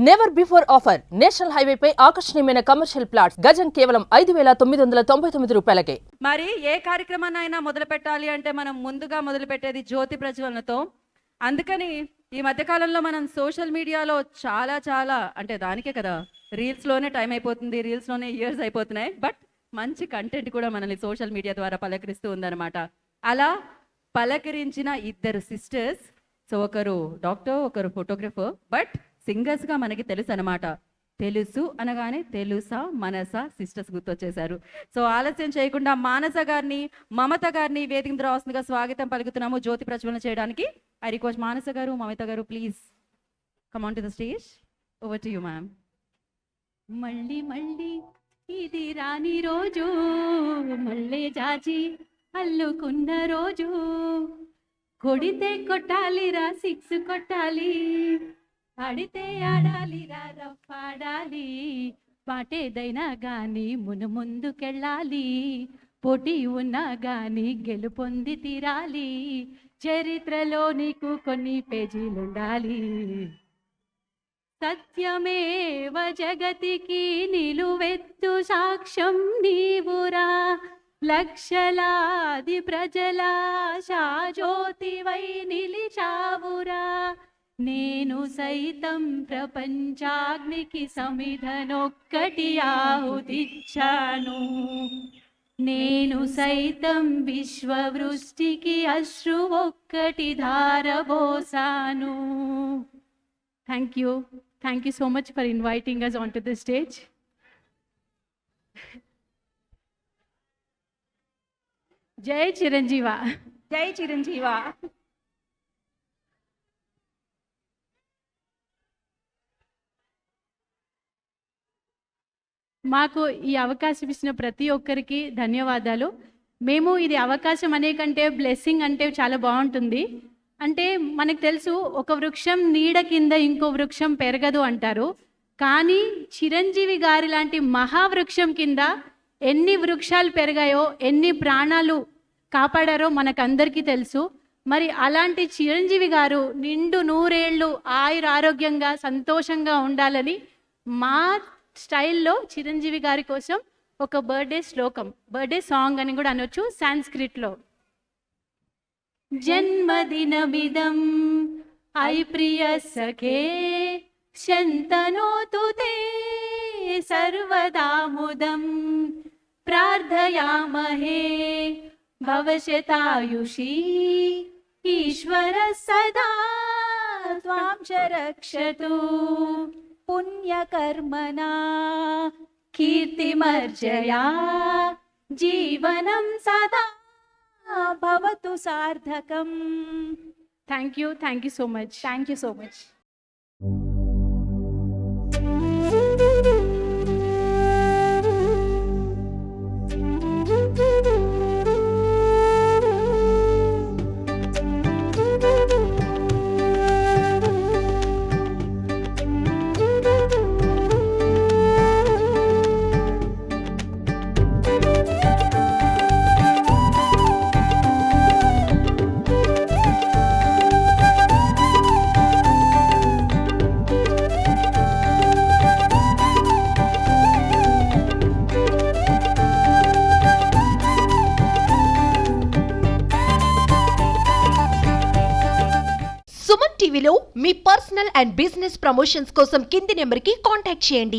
Never before offer national highway పై ఆకర్షణీయమైన commercial plots గజం కేవలం 5,999 రూపాయలకే. మరి ఏ కార్యక్రమాన్నైనా మొదలు పెట్టాలి అంటే మనం ముందుగా మొదలు పెట్టేది జ్యోతి ప్రజ్వలనతో. అందుకని ఈ మధ్యకాలంలో మనం సోషల్ మీడియాలో చాలా అంటే దానికే కదా రీల్స్లోనే టైం అయిపోతుంది, రీల్స్లోనే ఇయర్స్ అయిపోతున్నాయి. బట్ మంచి కంటెంట్ కూడా మనల్ని సోషల్ మీడియా ద్వారా పలకరిస్తూ ఉందన్నమాట. అలా పలకరించిన ఇద్దరు సిస్టర్స్. సో ఒకరు డాక్టర్, ఒకరు ఫోటోగ్రఫర్, బట్ సింగర్స్గా మనకి తెలుసు అనమాట. తెలుసు అనగానే తెలుసా మనసా సిస్టర్స్ గుర్తొచ్చేశారు. సో ఆలస్యం చేయకుండా మానస గారిని, మమత గారిని వేదిక మీద రావాల్సిందిగా స్వాగతం పలుకుతున్నాము జ్యోతి ప్రజ్వలన చేయడానికి. ఐ రిక్వెస్ట్ మానస గారు, మమత గారు, please come on to the stage. Over to you ma'am. మళ్ళీ మళ్ళీ ఇది రాని రోజు, మళ్ళీ జాజి అల్లుకున్న రోజు, కొడితే కొట్టాలిరా సిక్స్ కొట్టాలి, ఆడితే ఆడాలిరా రఫ్ ఆడాలి, పాటేదైనా గాని ముందుకెళ్ళాలి, పోటీ ఉన్నా గాని గెలుపొంది తీరాలి, చరిత్రలో నీకు కొన్ని పేజీలుండాలి. సత్యమేవ జగతికి నిలువెత్తు సాక్ష్యం నీవురా, లక్షలాది ప్రజల శాజ్యోతివై నిలిచావురా, నేను సైతం ప్రపంచాగ్నికి సమిధనొక్కటి ఆహుతిచ్చాను, నేను సైతం విశ్వవృష్టికి అశ్రు ఒక్కటి ధారబోసాను. Thank you so much for inviting us onto the stage. Jai Chiranjeeva. జై చిరంజీవా. మాకు ఈ అవకాశం ఇచ్చిన ప్రతి ఒక్కరికి ధన్యవాదాలు. మేము ఇది అవకాశం అనే కంటే బ్లెస్సింగ్ అంటే చాలా బాగుంటుంది. అంటే మనకు తెలుసు, ఒక వృక్షం నీడ కింద ఇంకో వృక్షం పెరగదు అంటారు. కానీ చిరంజీవి గారి లాంటి మహావృక్షం కింద ఎన్ని వృక్షాలు పెరిగాయో, ఎన్ని ప్రాణాలు కాపాడారో మనకందరికీ తెలుసు. మరి అలాంటి చిరంజీవి గారు నిండు నూరేళ్ళు ఆరోగ్యంగా సంతోషంగా ఉండాలని మా స్టైల్లో చిరంజీవి గారి కోసం ఒక బర్త్డే శ్లోకం, బర్త్డే సాంగ్ అని కూడా అనొచ్చు సాంస్క్రిట్లో. జన్మదినమిదం ఐ ప్రియ సఖే శంతనోతు తే సర్వదాముదం ప్రార్థయామహే భవశతాయుషీ ఈశ్వర సదా త్వాం చ రక్షతు పుణ్యకర్మణా కీర్తిమర్జయా జీవనం సదా భవతు సార్థకం. Thank you so much. Thank you so much. Suman టీవీలో మీ పర్సనల్ అండ్ బిజినెస్ ప్రమోషన్స్ కోసం కింది నెంబర్కి కాంటాక్ట్ చేయండి.